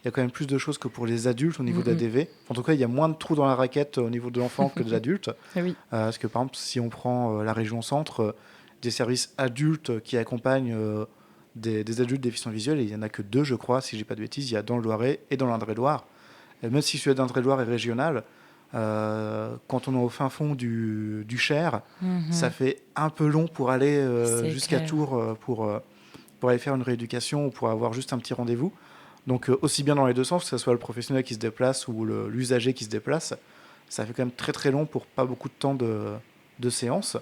il y a quand même plus de choses que pour les adultes au niveau Mm, de la mm. DV. En tout cas, il y a moins de trous dans la raquette au niveau de l'enfant que de l'adulte. Oui. Parce que par exemple, si on prend la région centre, des services adultes qui accompagnent des adultes déficients visuels, il n'y en a que deux, je crois, si j'ai pas de bêtises. Il y a dans le Loiret et dans l'Indre-et-Loire. Et même si celui d'Indre-et-Loire est régional, quand on est au fin fond du Cher, ça Mhm. fait un peu long pour aller C'est jusqu'à clair. Tours pour aller faire une rééducation ou pour avoir juste un petit rendez-vous. Donc aussi bien dans les deux sens, que ce soit le professionnel qui se déplace ou l'usager qui se déplace, ça fait quand même très très long pour pas beaucoup de temps de séance.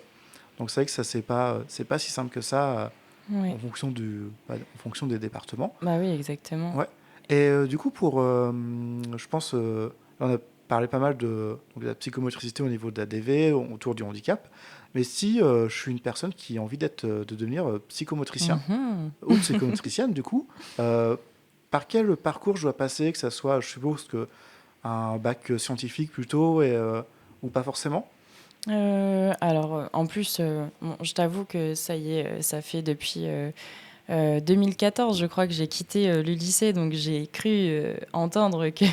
Donc c'est vrai que ça c'est pas si simple que ça Oui. en fonction des départements. Bah oui, exactement. Ouais. Et du coup pour je pense on a parlé pas mal de la psychomotricité au niveau de la DV autour du handicap. Mais si je suis une personne qui a envie de devenir psychomotricien Mhm. ou psychomotricienne du coup, euh, par quel parcours je dois passer, que ça soit, je suppose que un bac scientifique plutôt ou pas forcément. En plus, bon, je t'avoue que ça y est, ça fait depuis 2014, je crois que j'ai quitté le lycée, donc j'ai cru entendre que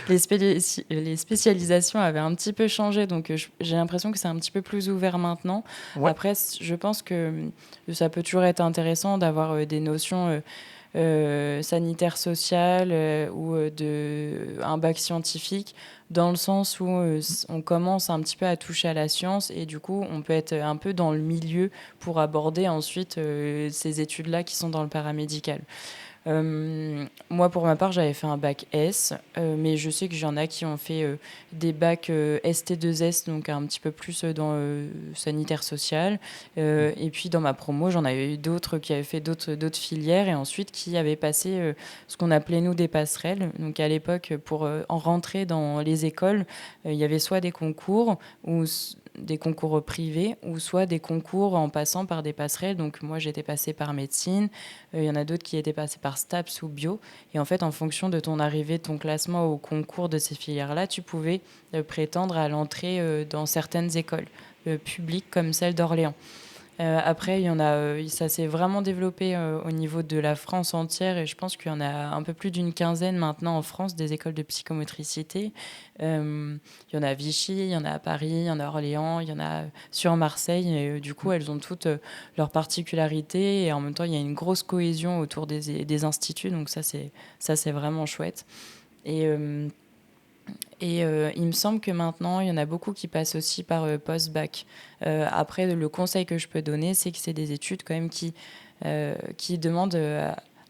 les spécialisations avaient un petit peu changé, donc j'ai l'impression que c'est un petit peu plus ouvert maintenant. Ouais. Après, je pense que ça peut toujours être intéressant d'avoir des notions sanitaire social ou un bac scientifique, dans le sens où on commence un petit peu à toucher à la science et du coup on peut être un peu dans le milieu pour aborder ensuite ces études-là qui sont dans le paramédical. Moi, pour ma part, j'avais fait un bac S, mais je sais que j'en ai qui ont fait des bacs ST2S, donc un petit peu plus dans sanitaire social. Et puis dans ma promo, j'en avais eu d'autres qui avaient fait d'autres filières et ensuite qui avaient passé ce qu'on appelait nous des passerelles. Donc à l'époque, pour en rentrer dans les écoles, il y avait soit des concours des concours privés ou soit des concours en passant par des passerelles. Donc moi, j'étais passée par médecine. Il y en a d'autres qui étaient passés par STAPS ou bio. Et en fait, en fonction de ton arrivée, de ton classement au concours de ces filières-là, tu pouvais prétendre à l'entrée dans certaines écoles publiques comme celle d'Orléans. Après, il y en a, ça s'est vraiment développé au niveau de la France entière et je pense qu'il y en a un peu plus d'une quinzaine maintenant en France des écoles de psychomotricité. Il y en a à Vichy, il y en a à Paris, il y en a à Orléans, il y en a sur Marseille. Et, du coup, elles ont toutes leurs particularités et en même temps, il y a une grosse cohésion autour des instituts. Donc ça, c'est vraiment chouette. Et il me semble que maintenant, il y en a beaucoup qui passent aussi par post-bac. Après, le conseil que je peux donner, c'est que c'est des études quand même qui demandent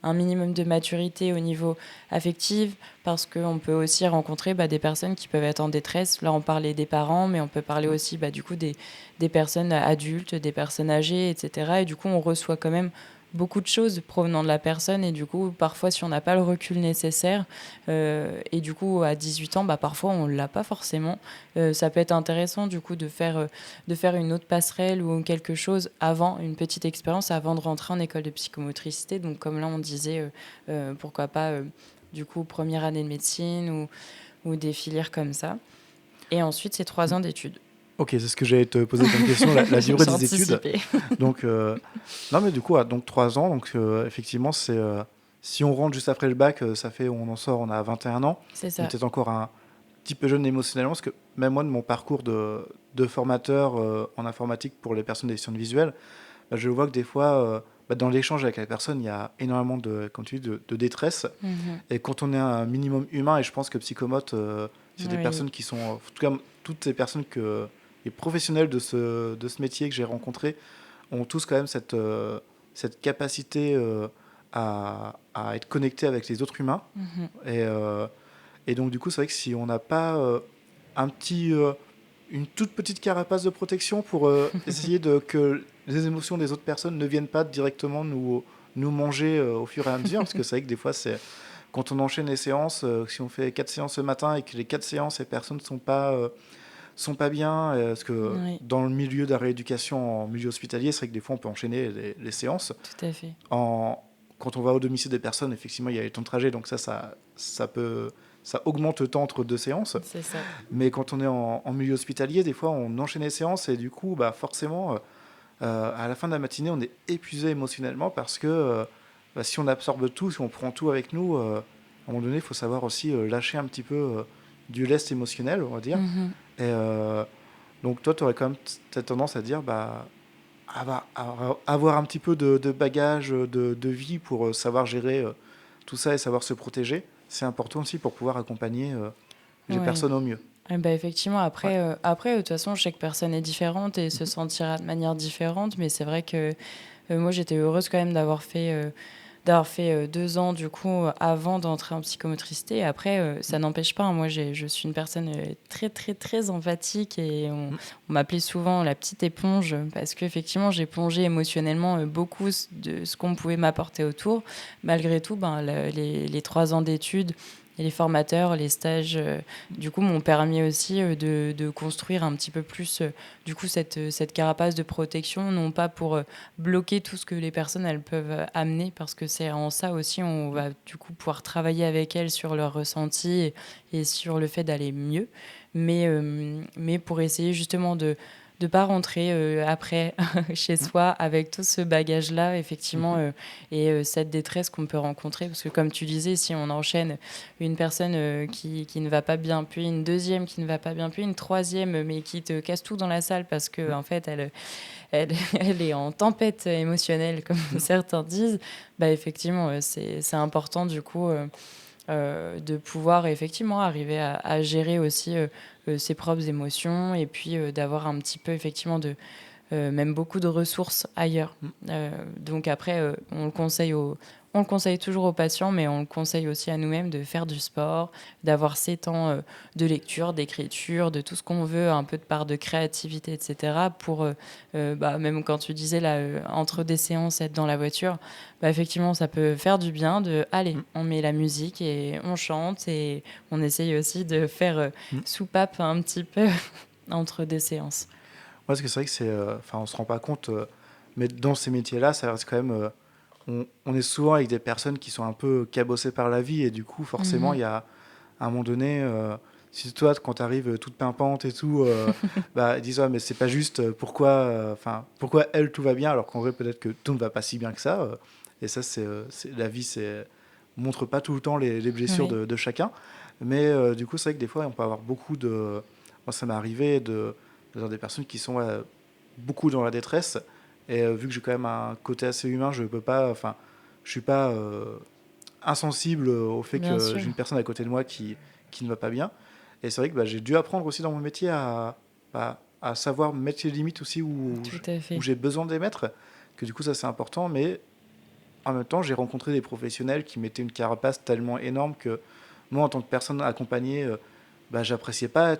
un minimum de maturité au niveau affectif, parce qu'on peut aussi rencontrer des personnes qui peuvent être en détresse. Là, on parlait des parents, mais on peut parler aussi du coup des personnes adultes, des personnes âgées, etc. Et du coup, on reçoit quand même beaucoup de choses provenant de la personne et du coup parfois si on n'a pas le recul nécessaire et du coup à 18 ans parfois on l'a pas forcément, ça peut être intéressant du coup de faire une autre passerelle ou quelque chose avant, une petite expérience avant de rentrer en école de psychomotricité. Donc comme là on disait pourquoi pas du coup première année de médecine ou des filières comme ça, et ensuite c'est 3 ans d'études. Ok, c'est ce que j'allais te poser comme question, la durée J'ai des études. anticipé. Donc, non, mais du coup, donc 3 ans. Donc, effectivement, si on rentre juste après le bac, ça fait, on en sort, on a 21 ans. C'est On est ça. peut-être encore un petit peu jeune émotionnellement, parce que même moi, de mon parcours de formateur en informatique pour les personnes déficientes visuelles, je vois que des fois, dans l'échange avec la personne, il y a énormément comme tu dis, de détresse. Mhm. Et quand on est un minimum humain, et je pense que psychomote, c'est des Oui. personnes qui sont, en tout cas, toutes ces personnes les professionnels de ce métier que j'ai rencontrés ont tous quand même cette capacité à être connectés avec les autres humains. Mhm. Et, euh, et donc, du coup, c'est vrai que si on n'a pas un une toute petite carapace de protection pour essayer que les émotions des autres personnes ne viennent pas directement nous manger au fur et à mesure, parce que c'est vrai que des fois, quand on enchaîne les séances, si on fait 4 séances ce matin et que les 4 séances, les personnes ne sont pas bien, parce que Oui, dans le milieu de la rééducation en milieu hospitalier, c'est vrai que des fois on peut enchaîner les séances. tout à fait. Quand on va au domicile des personnes, effectivement, il y a les temps de trajet, donc ça peut ça augmente le temps entre deux séances. C'est ça. Mais quand on est en milieu hospitalier, des fois, on enchaîne les séances et du coup, bah, forcément, à la fin de la matinée, on est épuisé émotionnellement parce que bah, si on absorbe tout, si on prend tout avec nous, à un moment donné, il faut savoir aussi lâcher un petit peu du lest émotionnel, on va dire. Mhm. Et donc, toi, tu aurais quand même cette tendance à dire, bah, avoir un petit peu de bagage de vie pour savoir gérer tout ça et savoir se protéger, c'est important aussi pour pouvoir accompagner les Ouais. personnes au mieux. Eh ben, effectivement, Ouais. après, de toute façon, chaque personne est différente et se Mhm. sentira de manière différente. Mais c'est vrai que moi, j'étais heureuse quand même d'avoir fait 2 ans, du coup, avant d'entrer en psychomotricité. Après, ça n'empêche pas, hein, moi, je suis une personne très, très, très empathique et Mhm. on m'appelait souvent la petite éponge parce qu'effectivement, j'ai plongé émotionnellement beaucoup de ce qu'on pouvait m'apporter autour. Malgré tout, ben, les 3 ans d'études et les formateurs, les stages, du coup, m'ont permis aussi de construire un petit peu plus, du coup, cette carapace de protection, non pas pour bloquer tout ce que les personnes elles peuvent amener, parce que c'est en ça aussi on va du coup pouvoir travailler avec elles sur leurs ressentis et sur le fait d'aller mieux, mais pour essayer justement de ne pas rentrer après chez Mhm. soi avec tout ce bagage-là, effectivement, Mhm. et cette détresse qu'on peut rencontrer. Parce que comme tu disais, si on enchaîne une personne qui ne va pas bien, puis une deuxième qui ne va pas bien, puis une troisième, mais qui te casse tout dans la salle parce que en fait, elle est en tempête émotionnelle, comme Mhm. certains disent, bah effectivement, c'est important du coup de pouvoir effectivement arriver à gérer aussi ses propres émotions et puis d'avoir un petit peu effectivement même beaucoup de ressources ailleurs. Mhm. Donc après, on le conseille toujours aux patients, mais on le conseille aussi à nous-mêmes de faire du sport, d'avoir ces temps de lecture, d'écriture, de tout ce qu'on veut, un peu de part de créativité, etc. Pour, bah, même quand tu disais là, entre des séances, être dans la voiture, bah, effectivement, ça peut faire du bien de, allez, Mhm. on met la musique et on chante et on essaye aussi de faire Mhm. soupape un petit peu entre des séances. Ouais, parce que c'est vrai que enfin, on se rend pas compte, mais dans ces métiers-là, ça reste quand même, on est souvent avec des personnes qui sont un peu cabossées par la vie et du coup, forcément, Mhm. il y a à un moment donné, si toi, quand tu arrives toute pimpante et tout, bah, ils disent ouais, mais c'est pas juste, enfin, pourquoi elle tout va bien alors qu'en vrai peut-être que tout ne va pas si bien que ça. Et ça, la vie, montre pas tout le temps les blessures Oui. de chacun, mais du coup, c'est vrai que des fois, on peut avoir beaucoup de, moi, ça m'est arrivé de voir des personnes qui sont beaucoup dans la détresse. Et vu que j'ai quand même un côté assez humain, je peux pas, enfin, je suis pas insensible au fait Bien que sûr, j'ai une personne à côté de moi qui ne va pas bien. Et c'est vrai que bah, j'ai dû apprendre aussi dans mon métier à savoir mettre les limites aussi tout à où fait. j'ai besoin de les mettre. Que du coup, ça c'est important. Mais en même temps, j'ai rencontré des professionnels qui mettaient une carapace tellement énorme que moi, en tant que personne accompagnée, bah, j'appréciais pas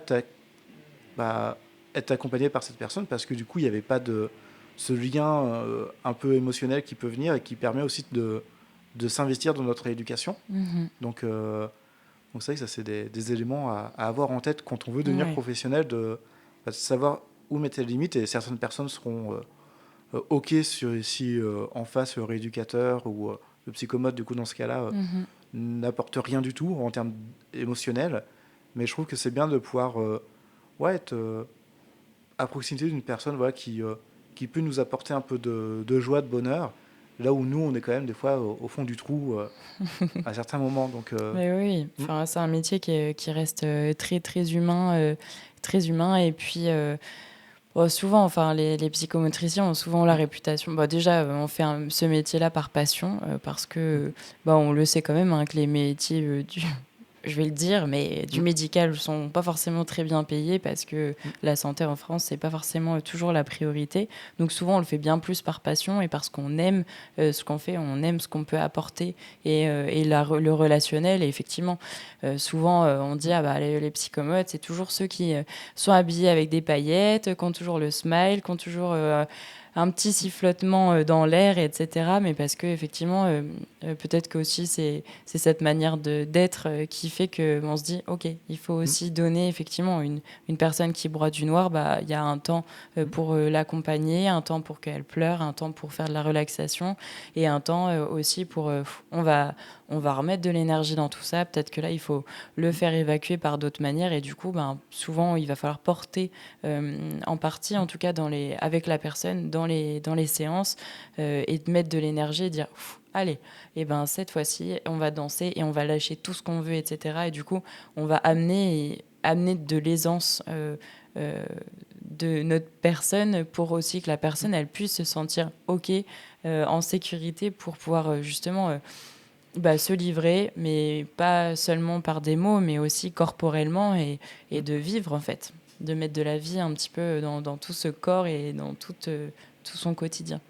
bah, être accompagné par cette personne parce que du coup, il n'y avait pas de ce lien un peu émotionnel qui peut venir et qui permet aussi de s'investir dans notre éducation. Mhm. Donc, donc c'est vrai que ça, c'est des éléments à avoir en tête quand on veut devenir Ouais. professionnel, de savoir où mettre les limites. Et certaines personnes seront OK si en face, le rééducateur ou le psychomote, du coup, dans ce cas-là, Mhm. n'apporte rien du tout en termes émotionnels. Mais je trouve que c'est bien de pouvoir ouais, être à proximité d'une personne voilà, qui peut nous apporter un peu de joie, de bonheur, là où nous, on est quand même des fois au fond du trou à certains moments. Donc, Mais oui, mm, enfin, c'est un métier qui reste très, très humain, très humain. Et puis, bon, souvent, enfin, les psychomotriciens ont souvent la mm, réputation. Bah, déjà, on fait ce métier-là par passion, parce que, mhm, bah, on le sait quand même, hein, que les métiers je vais le dire, mais du mm, médical sont pas forcément très bien payés parce que mm, la santé en France, c'est pas forcément toujours la priorité. Donc souvent, on le fait bien plus par passion et parce qu'on aime ce qu'on fait, on aime ce qu'on peut apporter et le relationnel. Et effectivement, souvent, on dit, mm, ah bah, les psychomotes, c'est toujours ceux qui sont habillés avec des paillettes, qui ont toujours le smile, qui ont toujours un petit sifflotement dans l'air, etc. Mais parce que effectivement, peut-être que aussi c'est cette manière d'être qui fait que on se dit, ok, il faut aussi donner effectivement une personne qui broie du noir, bah il y a un temps pour l'accompagner, un temps pour qu'elle pleure, un temps pour faire de la relaxation et un temps aussi pour on va remettre de l'énergie dans tout ça. Peut-être que là, il faut le faire évacuer par d'autres manières. Et du coup, ben, souvent, il va falloir porter en partie, en tout cas avec la personne, dans les séances et de mettre de l'énergie et dire allez, et ben, cette fois-ci, on va danser et on va lâcher tout ce qu'on veut, etc. Et du coup, on va amener de l'aisance de notre personne pour aussi que la personne, elle puisse se sentir OK, en sécurité pour pouvoir justement se livrer, mais pas seulement par des mots, mais aussi corporellement et de vivre en fait, de mettre de la vie un petit peu dans tout ce corps et dans tout son quotidien.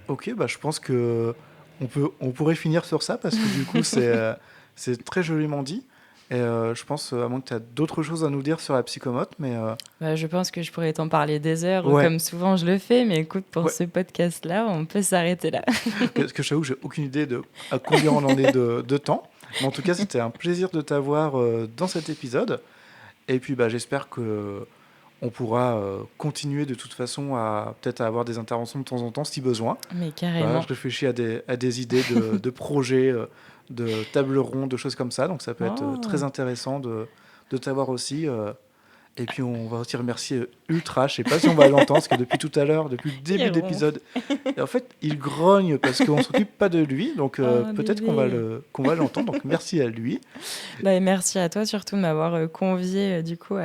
Ok, bah je pense que on pourrait finir sur ça parce que du coup c'est très joliment dit. Et je pense, à moins que tu as d'autres choses à nous dire sur la psychomote, mais Je pense que je pourrais t'en parler des heures, ouais, comme souvent je le fais, mais écoute, pour ouais. ce podcast-là, on peut s'arrêter là. Parce que je t'avoue, j'ai aucune idée de à combien on en est de temps. Mais en tout cas, c'était un plaisir de t'avoir dans cet épisode. Et puis, bah, j'espère que on pourra continuer de toute façon à peut-être à avoir des interventions de temps en temps si besoin. Mais Voilà, carrément. je réfléchis à des idées de projets, de tables rondes, de choses comme ça. Donc ça peut être très Oh. intéressant de t'avoir aussi. Et puis on va aussi remercier Ultra. Je sais pas si on va l'entendre parce que depuis tout à l'heure, depuis le Il début ronfle. d'épisode, et en fait il grogne parce qu'on s'occupe pas de lui. Donc Oh, peut-être bébé. qu'on va l'entendre. Donc merci à lui. Et merci à toi surtout de m'avoir convié du coup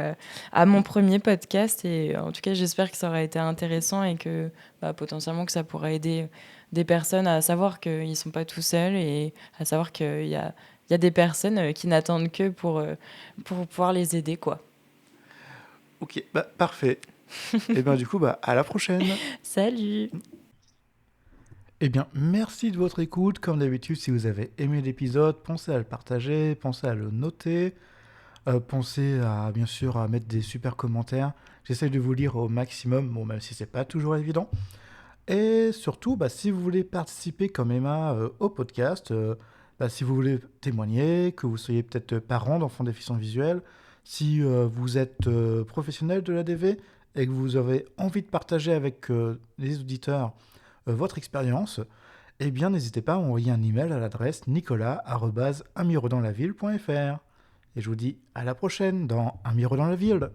à mon premier podcast et en tout cas j'espère que ça aura été intéressant et que potentiellement que ça pourra aider des personnes à savoir qu'ils ne sont pas tout seuls et à savoir qu'il y a des personnes qui n'attendent que pour pouvoir les aider quoi. Ok, bah parfait. Et bien du coup, bah à la prochaine. Salut! Eh bien, merci de votre écoute. Comme d'habitude, si vous avez aimé l'épisode, pensez à le partager, pensez à le noter, pensez à, bien sûr, à mettre des super commentaires. J'essaie de vous lire au maximum, bon, même si c'est pas toujours évident. Et surtout, bah, si vous voulez participer comme Emma au podcast, si vous voulez témoigner, que vous soyez peut-être parent d'enfants déficients visuels, si vous êtes professionnel de l'ADV et que vous avez envie de partager avec les auditeurs votre expérience, eh bien n'hésitez pas à envoyer un email à l'adresse nicolas@unmirodanslaville.fr. Et je vous dis à la prochaine dans Un Miro dans la ville.